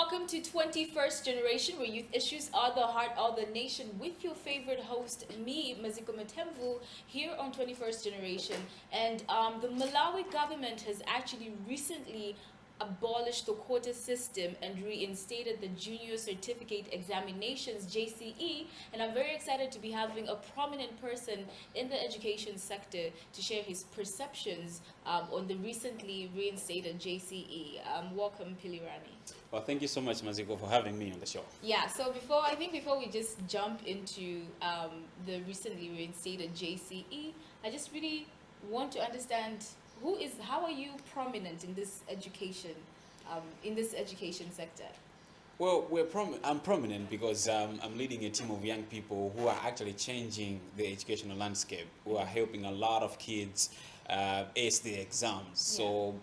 welcome to 21st Generation, where youth issues are the heart of the nation, with your favorite host, me, Maziko Matemvu, here on 21st Generation. And the Malawi government has actually recently abolished the quota system and reinstated the junior certificate examinations, JCE, and I'm very excited to be having a prominent person in the education sector to share his perceptions on the recently reinstated JCE. Welcome, Pilirani. Well, thank you so much, Maziko, for having me on the show. Yeah, so before we just jump into the recently reinstated JCE, I just really want to understand how are you prominent in this education sector? Well, I'm prominent because I'm leading a team of young people who are actually changing the educational landscape, who are helping a lot of kids ace the exams. So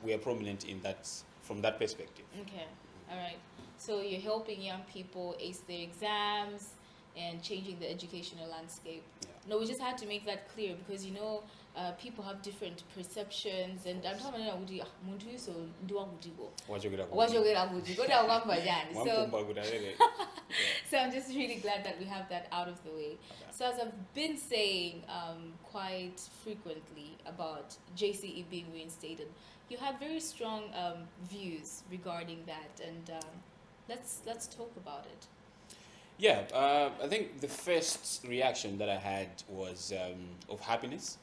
we are prominent in that from that perspective. Okay, all right. So you're helping young people ace their exams and changing the educational landscape. Yeah. No, we just had to make that clear because people have different perceptions, and I'm talking about so I'm just really glad that we have that out of the way. Okay. So as I've been saying quite frequently about JCE being reinstated, you have very strong views regarding that, and let's talk about it. Yeah, I think the first reaction that I had was of happiness,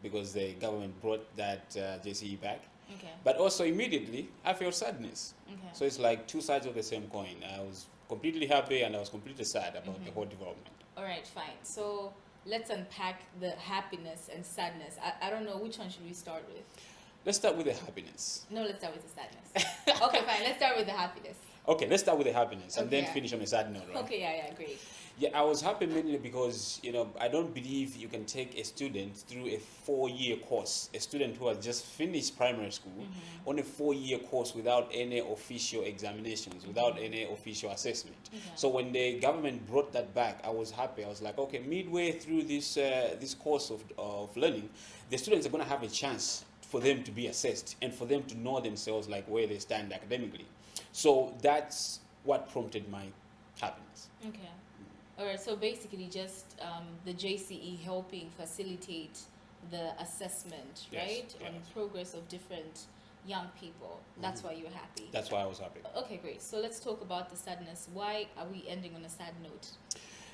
because the government brought that JCE back. Okay. But also immediately I felt sadness. Okay. So it's like two sides of the same coin. I was completely happy and I was completely sad about the whole development. All right, fine. So let's unpack the happiness and sadness. I don't know, which one should we start with? Let's start with the happiness. No, let's start with the sadness. Okay, fine. Let's start with the happiness. Okay, let's start with the happiness and Okay, then finish on a sad note, right? Okay, yeah, great. Yeah, I was happy mainly because, I don't believe you can take a student through a 4-year course, a student who has just finished primary school, on a 4-year course without any official examinations, without any official assessment. So when the government brought that back, I was happy. I was like, okay, midway through this course of learning, the students are going to have a chance for them to be assessed and for them to know themselves, like where they stand academically. So that's what prompted my happiness. Okay. All right, so basically just the JCE helping facilitate the assessment, Yes, right? yes. On progress of different young people. That's why you're happy. That's why I was happy. Okay, great. So let's talk about the sadness. Why are we ending on a sad note?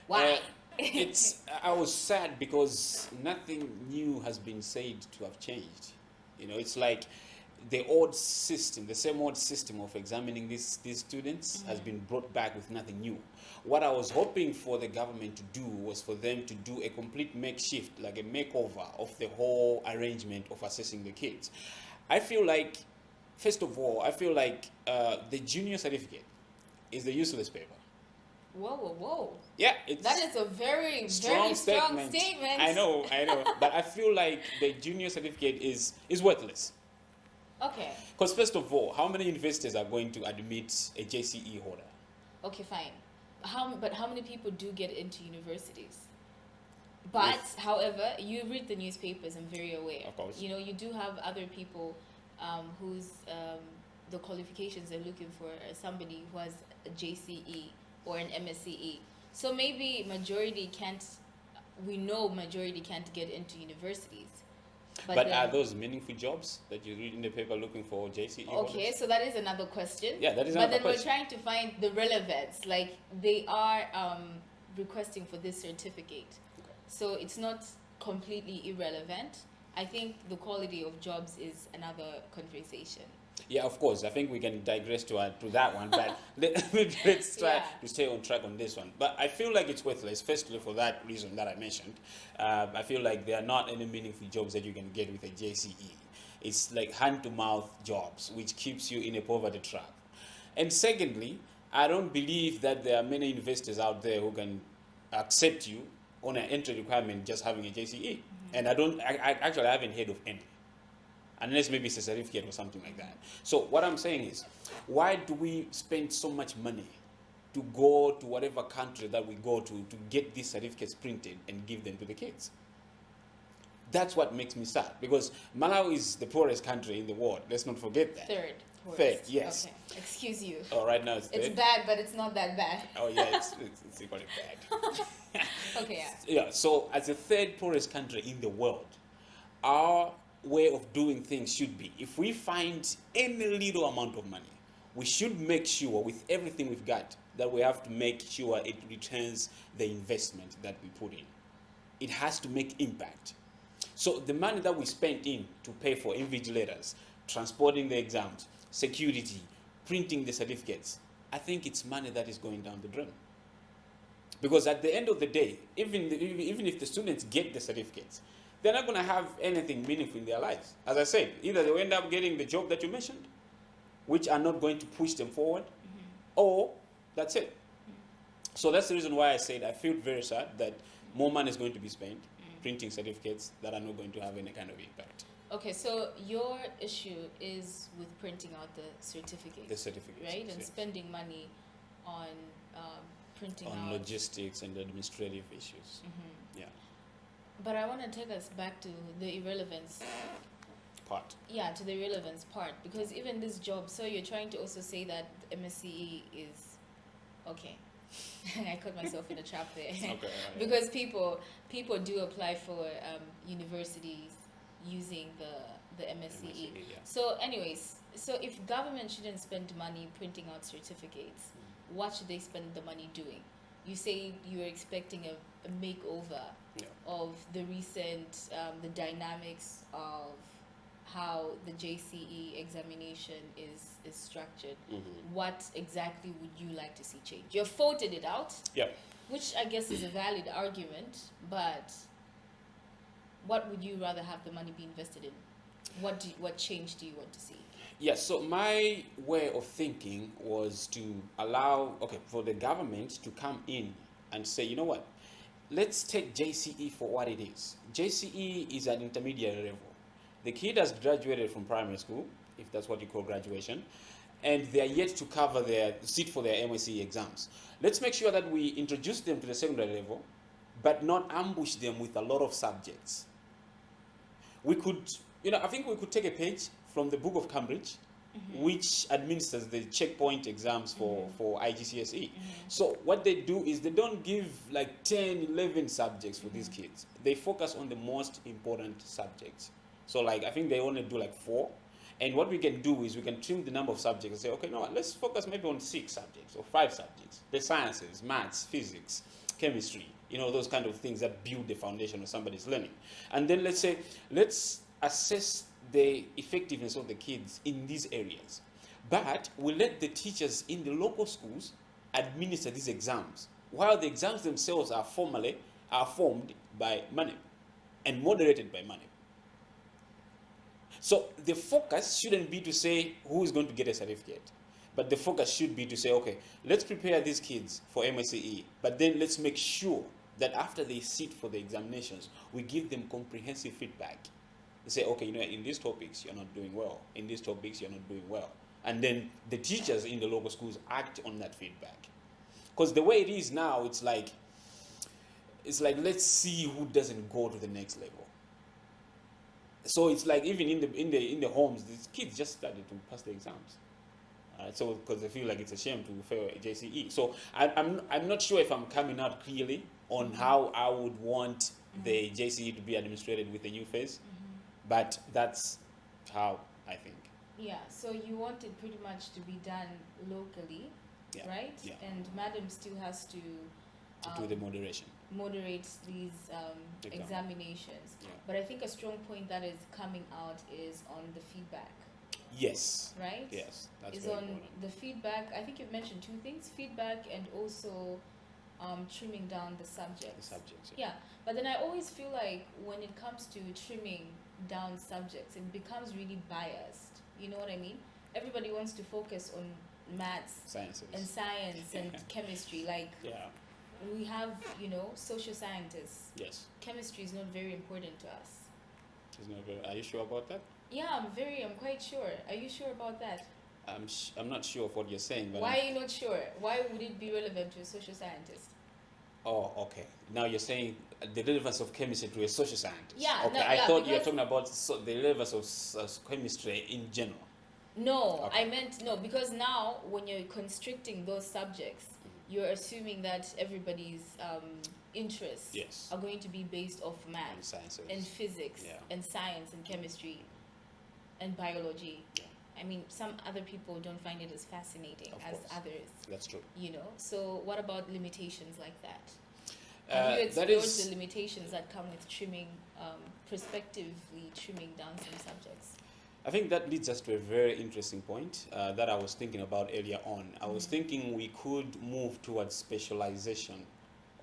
Why? I was sad because nothing new has been said to have changed. It's like the same old system of examining these students has been brought back with nothing new. What I was hoping for the government to do was for them to do a complete makeshift, like a makeover of the whole arrangement of assessing the kids. I feel like, first of all, the junior certificate is the useless paper. Whoa. Yeah, that is a very strong statement. I know. But I feel like the junior certificate is worthless. Okay. Because first of all, how many universities are going to admit a JCE holder? Okay, fine. But how many people do get into universities? But, however, you read the newspapers, I'm very aware. Of course. You do have other people whose the qualifications they're looking for somebody who has a JCE or an MSCE. So maybe majority can't get into universities. But are those meaningful jobs that you read in the paper looking for JCE? Okay, so that is another question. Yeah, that is another question. But then we're trying to find the relevance. Like, they are requesting for this certificate. Okay. So it's not completely irrelevant. I think the quality of jobs is another conversation. Yeah, of course. I think we can digress to that one, but let's try to stay on track on this one. But I feel like it's worthless, firstly for that reason that I mentioned. I feel like there are not any meaningful jobs that you can get with a JCE. It's like hand-to-mouth jobs, which keeps you in a poverty trap. And secondly, I don't believe that there are many investors out there who can accept you on an entry requirement just having a JCE. And I haven't heard of any. Unless maybe it's a certificate or something like that. So what I'm saying is, why do we spend so much money to go to whatever country that we go to get these certificates printed and give them to the kids? That's what makes me sad, because Malawi is the poorest country in the world. Let's not forget that. Third poorest. Third, yes. Okay, excuse you. Oh, right now it's third. It's bad, but it's not that bad. Oh yeah, it's equally bad. Okay, yeah. Yeah. So as the third poorest country in the world, our way of doing things should be, if we find any little amount of money, we should make sure with everything we've got that we have to make sure it returns the investment that we put in. It has to make impact. So the money that we spent in to pay for invigilators, transporting the exams, security, printing the certificates, I think it's money that is going down the drain. Because at the end of the day, even if the students get the certificates, they're not going to have anything meaningful in their lives. As I said, either they will end up getting the job that you mentioned, which are not going to push them forward, or that's it. So that's the reason why I said I feel very sad that more money is going to be spent printing certificates that are not going to have any kind of impact. Okay, so your issue is with printing out the certificates. The certificates, right? And yes. spending money on printing On out. logistics and administrative issues. Yeah, But I want to take us back to the irrelevance. part. Yeah, to the irrelevance part. Because even this job, so you're trying to also say that MSCE is okay. I caught myself in a trap there. Okay, right. Because people do apply for universities using the MSCE. Yeah. So anyways, so if government shouldn't spend money printing out certificates, what should they spend the money doing? You say you're expecting a makeover of the recent, the dynamics of how the JCE examination is structured. What exactly would you like to see change? You've voted it out, which I guess is a valid argument, but what would you rather have the money be invested in? What change do you want to see? Yes, so my way of thinking was to allow, for the government to come in and say, you know what, let's take JCE for what it is. JCE is an intermediate level. The kid has graduated from primary school, if that's what you call graduation, and they are yet to sit for their MSCE exams. Let's make sure that we introduce them to the secondary level, but not ambush them with a lot of subjects. We could, I think we could take a page from the Book of Cambridge, which administers the checkpoint exams for IGCSE. So what they do is they don't give like 10, 11 subjects for these kids. They focus on the most important subjects. So like, I think they only do like 4. And what we can do is we can trim the number of subjects and say, okay, no, let's focus maybe on 6 subjects or 5 subjects. The sciences, maths, physics, chemistry, those kind of things that build the foundation of somebody's learning. And then let's say, let's assess the effectiveness of the kids in these areas. But we let the teachers in the local schools administer these exams, while the exams themselves are formed by money and moderated by money. So the focus shouldn't be to say who is going to get a certificate, but the focus should be to say, okay, let's prepare these kids for MSCE, but then let's make sure that after they sit for the examinations, we give them comprehensive feedback. They say, okay, in these topics you're not doing well, in these topics you're not doing well. And then the teachers in the local schools act on that feedback. Because the way it is now, it's like let's see who doesn't go to the next level. So it's like even in the homes, these kids just started to pass the exams. So because they feel like it's a shame to fail a JCE. So I'm not sure if I'm coming out clearly on how I would want the JCE to be administrated with the new phase, but that's how I think. Yeah. So you want it pretty much to be done locally, right? Yeah. And Madam still has to do the moderation. Moderate these examinations. Yeah. But I think a strong point that is coming out is on the feedback. Yes. Right? Yes. That's is very on important. the feedback. I think you've mentioned 2 things: feedback and also trimming down the subjects. The subjects. Yeah. But then I always feel like when it comes to trimming down subjects, it becomes really biased. You know what I mean? Everybody wants to focus on maths Sciences. and science and chemistry. Like we have, social scientists. Yes. Chemistry is not very important to us. It's not very, are you sure about that? Yeah, I'm quite sure. Are you sure about that? I'm not sure of what you're saying, but Why are you not sure? Why would it be relevant to a social scientist? Oh, okay. Now you're saying the relevance of chemistry to a social scientist. Yeah. Okay. No, I thought you were because- talking about the relevance of chemistry in general. No, Okay. I meant no, because now when you're constricting those subjects, you're assuming that everybody's interests Yes. are going to be based off And math sciences. and physics Yeah. and science and chemistry and biology. Yeah. I mean, some other people don't find it as fascinating Of as course. others, That's true. you know. So what about limitations like that? Have you That explored is, the limitations that come with trimming, prospectively trimming down some subjects? I think that leads us to a very interesting point that I was thinking about earlier on. I was thinking we could move towards specialization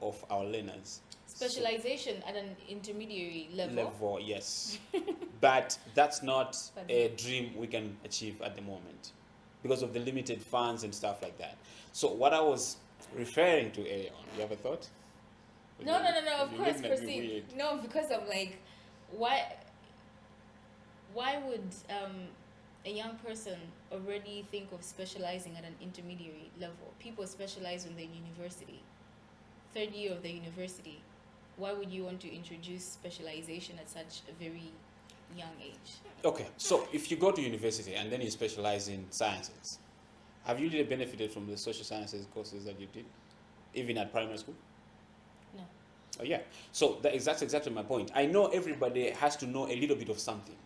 of our learners. Specialization at an intermediary level. Yes. But that's not But a dream we can achieve at the moment because of the limited funds and stuff like that. So what I was referring to earlier on, you have a thought? No, of You're course, looking at me proceed. weird. No, because I'm like, why would a young person already think of specializing at an intermediary level? People specialize when they're in university, third year of the university. Why would you want to introduce specialization at such a very young age? Okay, so if you go to university and then you specialize in sciences, have you really benefited from the social sciences courses that you did, even at primary school? No. Oh, yeah. So that's exactly my point. I know everybody has to know a little bit of something,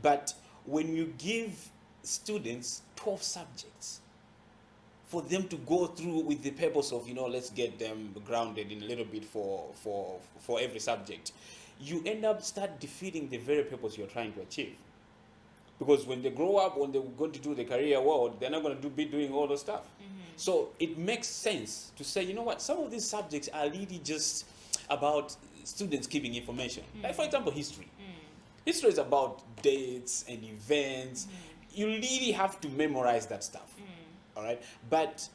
but when you give students 12 subjects for them to go through with the purpose of, let's get them grounded in a little bit for every subject, you end up start defeating the very purpose you're trying to achieve. Because when they grow up, when they're going to do the career world, they're not going to be doing all those stuff. So it makes sense to say, you know what, some of these subjects are really just about students keeping information. Like, for example, history. History is about dates and events. You really have to memorize that stuff. All right? But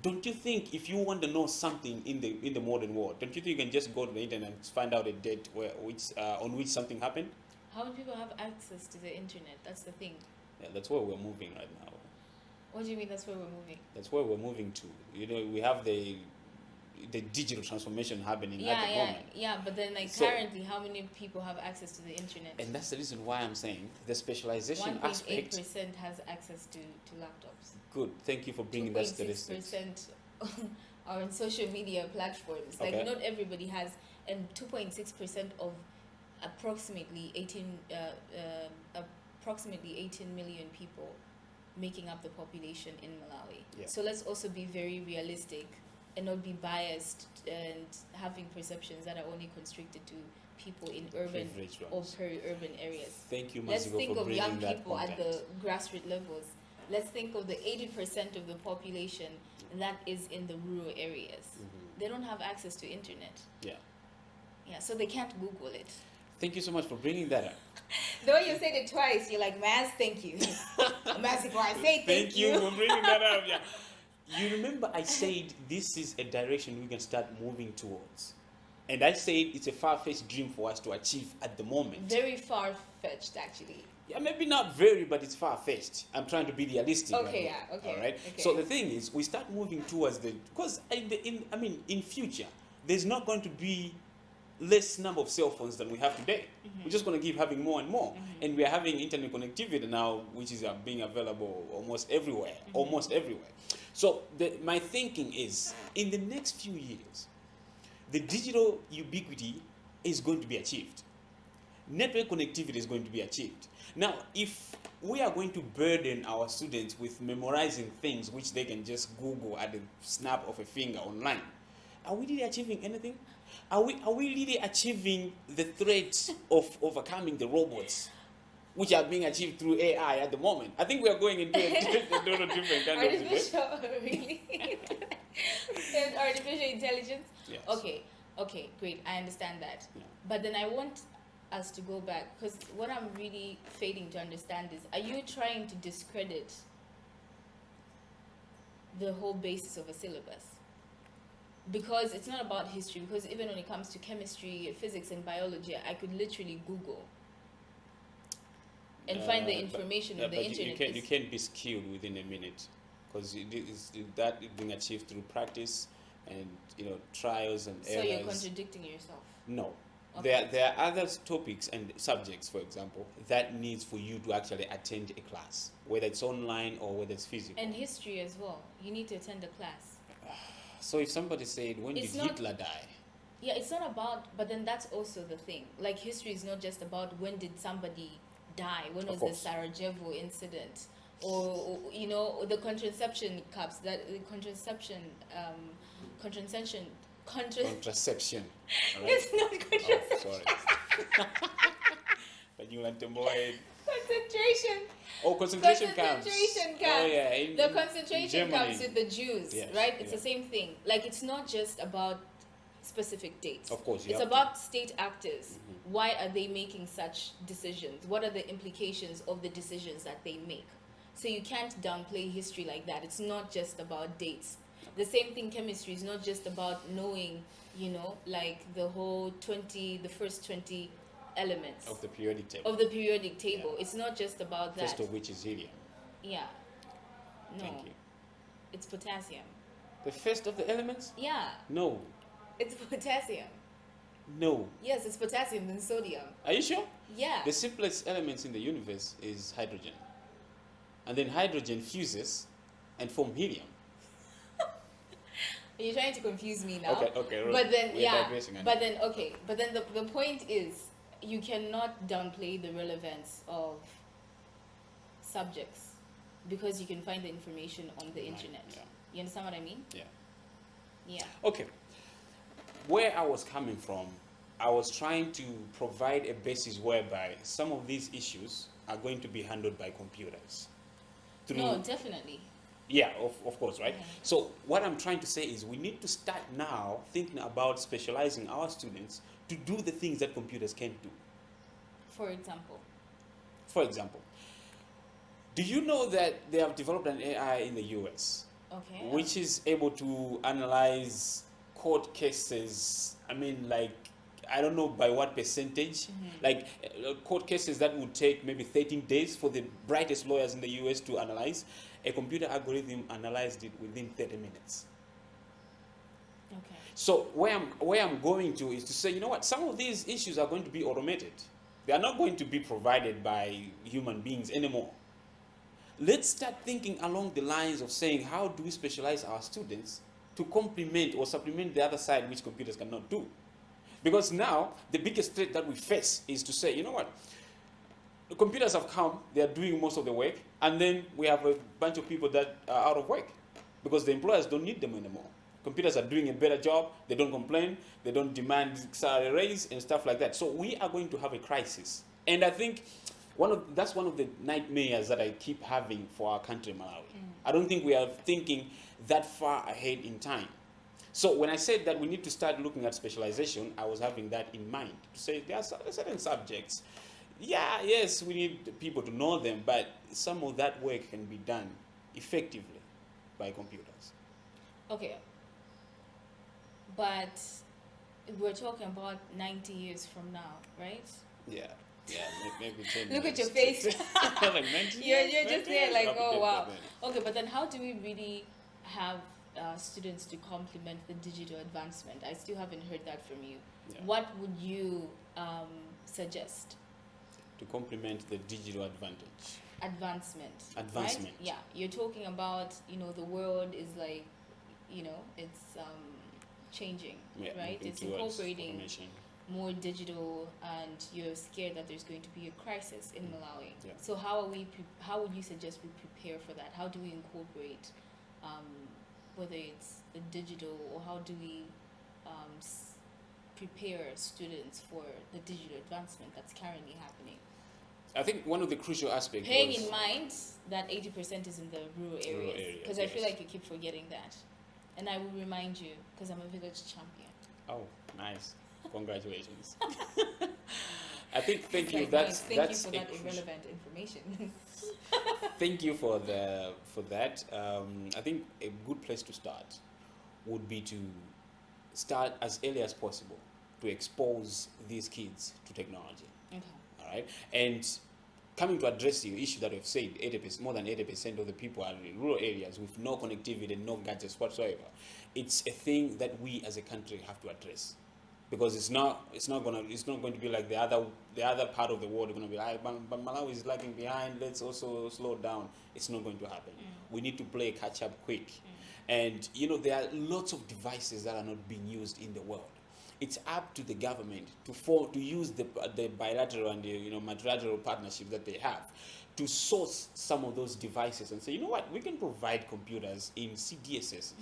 don't you think if you want to know something in the modern world, don't you think you can just go to the internet and find out a date on which something happened? How many people have access to the internet? That's the thing. Yeah, that's where we're moving right now. What do you mean that's where we're moving? That's where we're moving to. We have the digital transformation happening at the moment. Yeah, but then So- currently, how many people have access to the internet? And that's the reason why I'm saying the specialization aspect. 1.8% has access to laptops. Good. Thank you for bringing that statistics. 2.6% are on social media platforms. Like, Okay. not everybody has, and 2.6% of approximately 18 million people making up the population in Malawi. Yeah. So let's also be very realistic and not be biased and having perceptions that are only constricted to people in urban Privileged or ones. peri-urban areas. Thank you, Let's Maziko, think for of bringing young that people at content. the grassroots levels. Let's think of the 80% of the population that is in the rural areas. They don't have access to internet. Yeah. Yeah, so they can't Google it. Thank you so much for bringing that up. The way you said it twice, you're like, Maz, thank you. Maziko, I say thank you. for bringing that up. Yeah. You remember I said this is a direction we can start moving towards. And I said it's a far-fetched dream for us to achieve at the moment. Very far-fetched, actually. Yeah, maybe not very, but it's far-fetched. I'm trying to be realistic. Okay, right yeah, now, okay, All right. okay. So the thing is, we start moving towards because in future, there's not going to be less number of cell phones than we have today. We're just going to keep having more and more, and we are having internet connectivity now, which is being available almost everywhere. So my thinking is, in the next few years, the digital ubiquity is going to be achieved. Network connectivity is going to be achieved. Now, if we are going to burden our students with memorizing things which they can just Google at the snap of a finger online, are we really achieving anything? Are we really achieving the threat of overcoming the robots, which are being achieved through AI at the moment? I think we are going into a total different kind of debate. Really? And artificial intelligence? Yes. Okay, great. I understand that. Yeah. But then I want us to go back, because what I'm really failing to understand is, are you trying to discredit the whole basis of a syllabus? Because it's not about history, because even when it comes to chemistry, physics, and biology, I could literally Google and find the information on the internet. You can't be skilled within a minute, because that is being achieved through practice and trials and So errors. you're contradicting yourself. No, There are other topics and subjects, for example, that needs for you to actually attend a class, whether it's online or whether it's physical. And history as well. You need to attend a class. So if somebody said, when It's did not- Hitler die? Yeah, it's not about, but then that's also the thing. Like, history is not just about when did somebody die, when Of was the course. Sarajevo incident, or you know, the contraception cups, that the contraception, contraception, Contraception. All right? it's not contraception, Oh, sorry. But you want to avoid. concentration. Oh, concentration camps. Concentration Oh, camps. yeah. In The concentration Germany. camps with the Jews, Yes, right? It's yeah. the same thing. Like, it's not just about specific dates. Of course, you It's have about state actors. Why are they making such decisions? What are the implications of the decisions that they make? So you can't downplay history like that. It's not just about dates. The same thing, chemistry is not just about knowing, you know, like the first 20 elements of the periodic table. of the periodic table. It's not just about that. First of which is helium. Yeah. No. Thank you. It's potassium. The first of the elements? Yeah. No. It's potassium. No. Yes, it's potassium and sodium. Are you sure? Yeah. The simplest elements in the universe is hydrogen. And then hydrogen fuses and form helium. You're trying to confuse me now. Okay. But then, we're yeah. digressing on But it. then, okay. But then the point is, you cannot downplay the relevance of subjects because you can find the information on the internet. Yeah. You understand what I mean? Yeah. Yeah. Okay. Where I was coming from, I was trying to provide a basis whereby some of these issues are going to be handled by computers. No, definitely. Yeah, of course, right? Yeah. So what I'm trying to say is we need to start now thinking about specializing our students to do the things that computers can't do. For example. For example, do you know that they have developed an AI in the US Okay. which is able to analyze court cases? I mean, like, I don't know by what percentage. Like, court cases that would take maybe 13 days for the brightest lawyers in the US to analyze. A computer algorithm analyzed it within 30 minutes. Okay. So where I'm going to is to say, you know what, some of these issues are going to be automated. They are not going to be provided by human beings anymore. Let's start thinking along the lines of saying, how do we specialize our students to complement or supplement the other side which computers cannot do? Because now, the biggest threat that we face is to say, you know what, the computers have come, they are doing most of the work, and then we have a bunch of people that are out of work because the employers don't need them anymore. Computers are doing a better job, they don't complain, they don't demand salary raise and stuff like that. So we are going to have a crisis. And I think that's one of the nightmares that I keep having for our country, Malawi. I don't think we are thinking that far ahead in time. So when I said that we need to start looking at specialization, I was having that in mind. To say there are certain subjects, yes, we need people to know them, but some of that work can be done effectively by computers. Okay. But we're talking about 90 years from now, right? Yeah, maybe 10 Look at years. your face. Like 90 You're years, just 90 there years? like, I'll be oh dead wow. by then. Okay, but then how do we really have students to complement the digital advancement? I still haven't heard that from you. Yeah. What would you suggest? To complement the digital advantage. Advancement. Advancement. Right? Yeah, you're talking about, the world is like, it's changing, Yeah, right? moving It's towards incorporating automation. more digital, and you're scared that there's going to be a crisis in Malawi. Yeah. So how would you suggest we prepare for that? How do we incorporate, whether it's the digital, or how do we prepare students for the digital advancement that's currently happening? I think one of the crucial aspects Paying was in mind that 80% is in the rural areas, because I feel yes. like you keep forgetting that. And I will remind you, because I'm a village champion. Oh, nice. Congratulations. I think thank It's you. like, That's thank that's you for a that crucial- irrelevant information. Thank you for that. I think a good place to start would be to start as early as possible to expose these kids to technology. Okay. All right, and coming to address your issue that we've said, 80%, more than 80% of the people are in rural areas with no connectivity and no gadgets whatsoever. It's a thing that we as a country have to address. because it's not going to be like the other part of the world. Going to be like, but Malawi is lagging behind. Let's also slow down. It's not going to happen. We need to play catch up quick, and there are lots of devices that are not being used in the world. It's up to the government to use the bilateral and the multilateral partnership that they have to source some of those devices and say, you know what, we can provide computers in CDSS,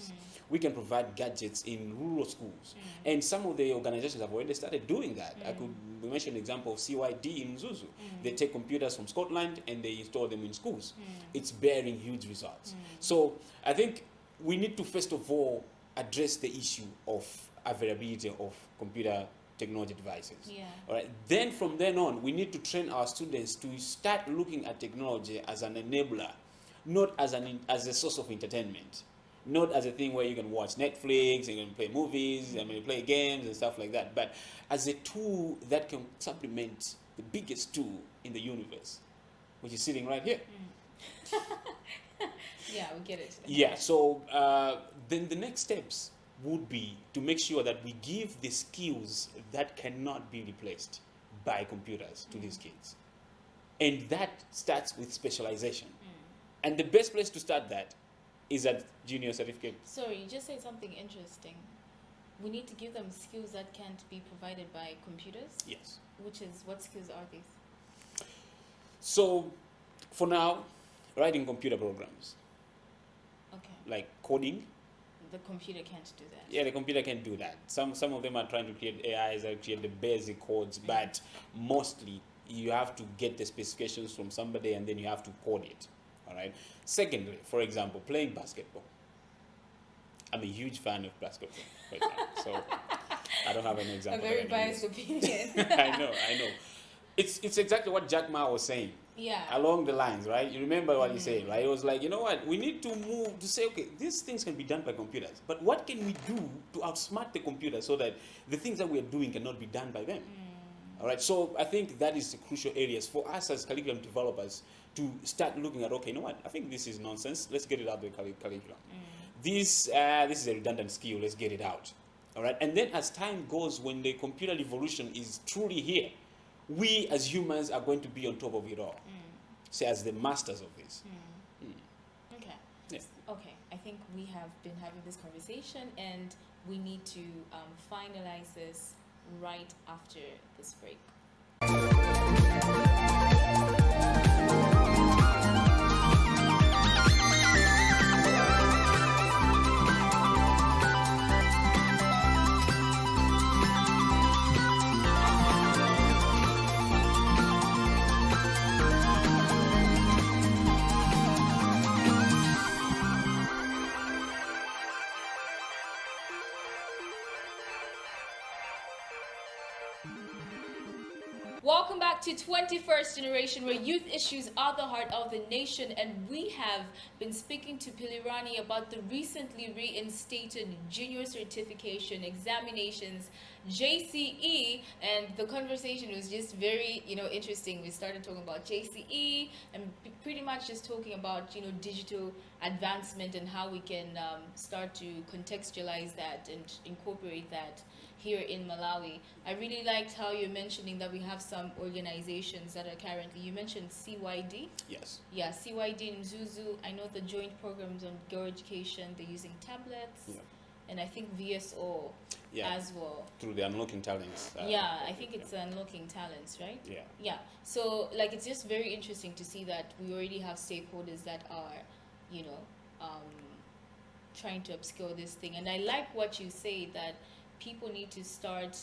we can provide gadgets in rural schools, and some of the organizations have already started doing that. I could mention an example of CYD in Zuzu. They take computers from Scotland and they install them in schools. It's bearing huge results. So I think we need to first of all address the issue of availability of computer technology devices. All right. Then from then on, we need to train our students to start looking at technology as an enabler, not as a source of entertainment, not as a thing where you can watch Netflix and you can play movies and play games and stuff like that, but as a tool that can supplement the biggest tool in the universe, which is sitting right here. Yeah, we get it. Yeah. So then the next steps would be to make sure that we give the skills that cannot be replaced by computers to these kids. And that starts with specialization. And the best place to start that is at junior certificate. Sorry, you just said something interesting. We need to give them skills that can't be provided by computers? Yes. What skills are these? So, for now, writing computer programs. Okay. Like coding. The computer can't do that. Yeah, the computer can do that. Some of them are trying to create AIs that create the basic codes, but mostly you have to get the specifications from somebody and then you have to code it. All right. Secondly, for example, playing basketball. I'm a huge fan of basketball, for example, so I don't have any example. A very biased opinion. I know. It's exactly what Jack Ma was saying. Yeah. Along the lines, right? You remember what he said, right? It was like, you know what? We need to move to say, okay, these things can be done by computers, but what can we do to outsmart the computer so that the things that we are doing cannot be done by them? All right. So I think that is the crucial areas for us as curriculum developers to start looking at. Okay, you know what? I think this is nonsense. Let's get it out of the curriculum. This is a redundant skill. Let's get it out. All right. And then as time goes, when the computer revolution is truly here, we as humans are going to be on top of it all. Say as the masters of this. Okay. Yeah. Okay. I think we have been having this conversation and we need to finalize this right after this break. Welcome back to 21st Generation, where youth issues are the heart of the nation, and we have been speaking to Pilirani about the recently reinstated junior certification examinations, JCE, and the conversation was just very, interesting. We started talking about JCE and pretty much just talking about, digital advancement and how we can start to contextualize that and incorporate that here in Malawi. I really liked how you're mentioning that we have some organizations that are currently, you mentioned CYD? Yes. Yeah, CYD in Zuzu. I know the joint programs on girl education, they're using tablets. Yeah. And I think VSO as well. Through the Unlocking Talents. I think it's Unlocking Talents, right? Yeah. Yeah. So, it's just very interesting to see that we already have stakeholders that are, trying to upskill this thing. And I like what you say, that people need to start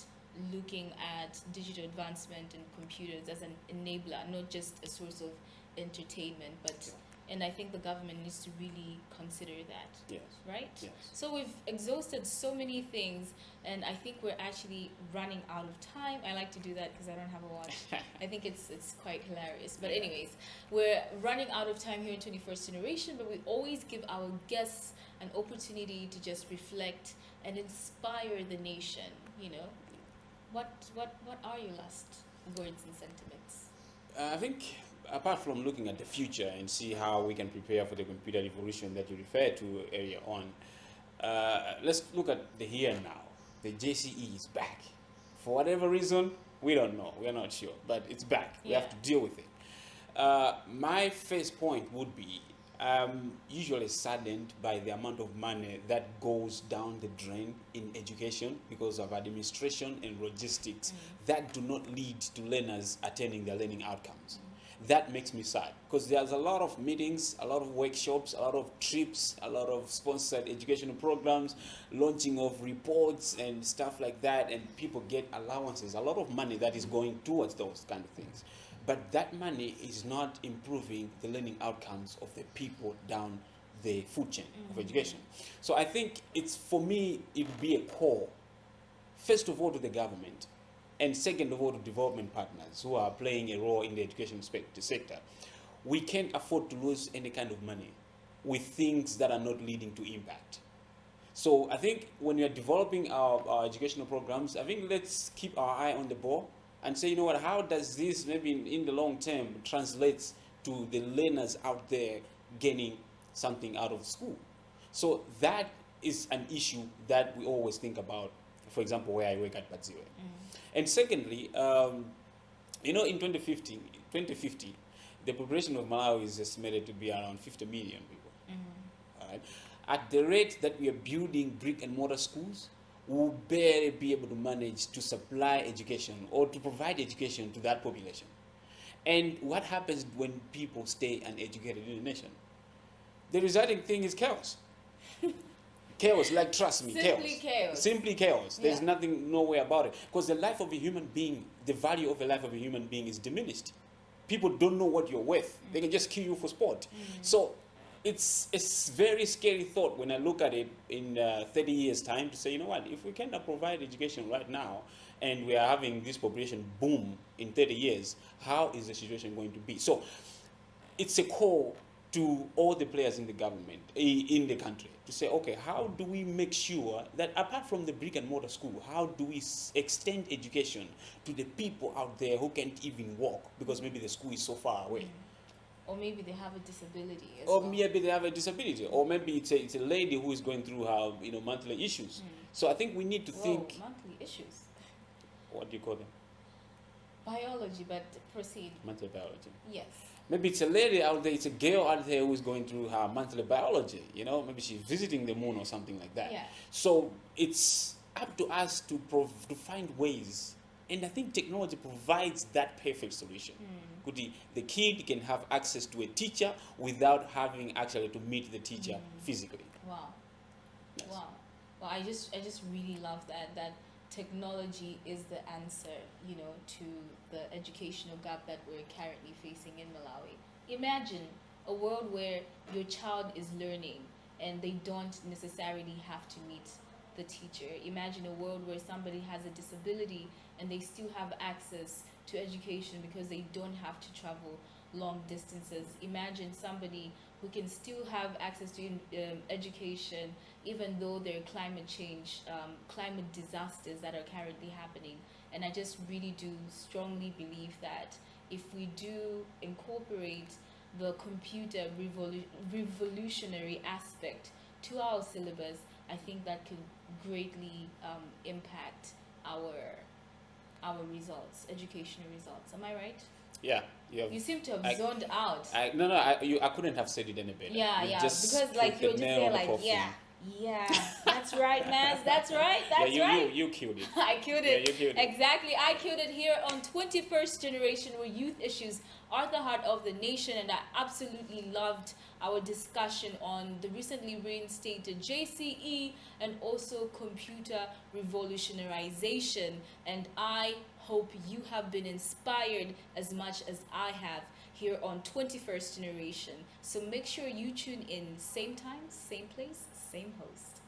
looking at digital advancement and computers as an enabler, not just a source of entertainment, but and I think the government needs to really consider that. Yes. Right? Yes. So we've exhausted so many things, and I think we're actually running out of time. I like to do that because I don't have a watch. I think it's quite hilarious. But anyways, we're running out of time here in 21st Generation, but we always give our guests an opportunity to just reflect and inspire the nation. What are your last words and sentiments? I think apart from looking at the future and see how we can prepare for the computer revolution that you referred to earlier on, let's look at the here and now. The JCE is back. For whatever reason, we don't know. We are not sure. But it's back. We have to deal with it. My first point would be usually saddened by the amount of money that goes down the drain in education because of administration and logistics that do not lead to learners attaining their learning outcomes. That makes me sad because there's a lot of meetings, a lot of workshops, a lot of trips, a lot of sponsored educational programs, launching of reports and stuff like that, and people get allowances, a lot of money that is going towards those kind of things. But that money is not improving the learning outcomes of the people down the food chain of education. So I think it's, for me, it would be a call, first of all, to the government, and second of all, to development partners who are playing a role in the education sector. We can't afford to lose any kind of money with things that are not leading to impact. So I think when we are developing our educational programs, I think let's keep our eye on the ball and say, you know what, how does this maybe in the long term translates to the learners out there gaining something out of school? So that is an issue that we always think about, for example, where I work at Padziwe. And secondly, you know, in 2050, the population of Malawi is estimated to be around 50 million people. All right? At the rate that we are building brick and mortar schools, we'll barely be able to manage to supply education or to provide education to that population. And what happens when people stay uneducated in a nation? The resulting thing is chaos. Chaos, like, trust me, chaos. Simply chaos. There's nothing, no way about it. Because the life of a human being, the value of the life of a human being is diminished. People don't know what you're worth. They can just kill you for sport. So it's a very scary thought when I look at it in 30 years' time to say, you know what, if we cannot provide education right now and we are having this population boom in 30 years, how is the situation going to be? So it's a call to all the players in the government, in the country, to say, okay, how do we make sure that apart from the brick and mortar school, how do we extend education to the people out there who can't even walk because maybe the school is so far away? Or maybe they have a disability as or well. maybe they have a disability, or maybe it's a lady who is going through her monthly issues. So I think we need to think. Monthly issues. What do you call them? Biology, but proceed. Monthly biology. Yes. Maybe it's a lady out there, it's a girl out there who is going through her monthly biology. Maybe she's visiting the moon or something like that. Yeah. So it's up to us to find ways, and I think technology provides that perfect solution. The kid can have access to a teacher without having actually to meet the teacher physically. Wow. Yes. Wow. Well, I just really love that technology is the answer, to the educational gap that we're currently facing in Malawi. Imagine a world where your child is learning and they don't necessarily have to meet the teacher. Imagine a world where somebody has a disability and they still have access to education because they don't have to travel long distances. Imagine somebody who can still have access to education even though there are climate change, climate disasters that are currently happening. And I just really do strongly believe that if we do incorporate the computer revolutionary aspect to our syllabus, I think that could greatly impact our results, educational results. Am I right? Yeah. You seem to have zoned out. I couldn't have said it any better. Yeah, You yeah. just Because like put you're the just nail there on the like, coffin. yeah, that's right, Maz. That's right. That's right. You killed it. I killed it. Yeah, you killed it. Exactly. I killed it here on 21st Generation, where youth issues are the heart of the nation. And I absolutely loved our discussion on the recently reinstated JCE and also computer revolutionarization. And I hope you have been inspired as much as I have here on 21st Generation. So make sure you tune in, same time, same place, same host.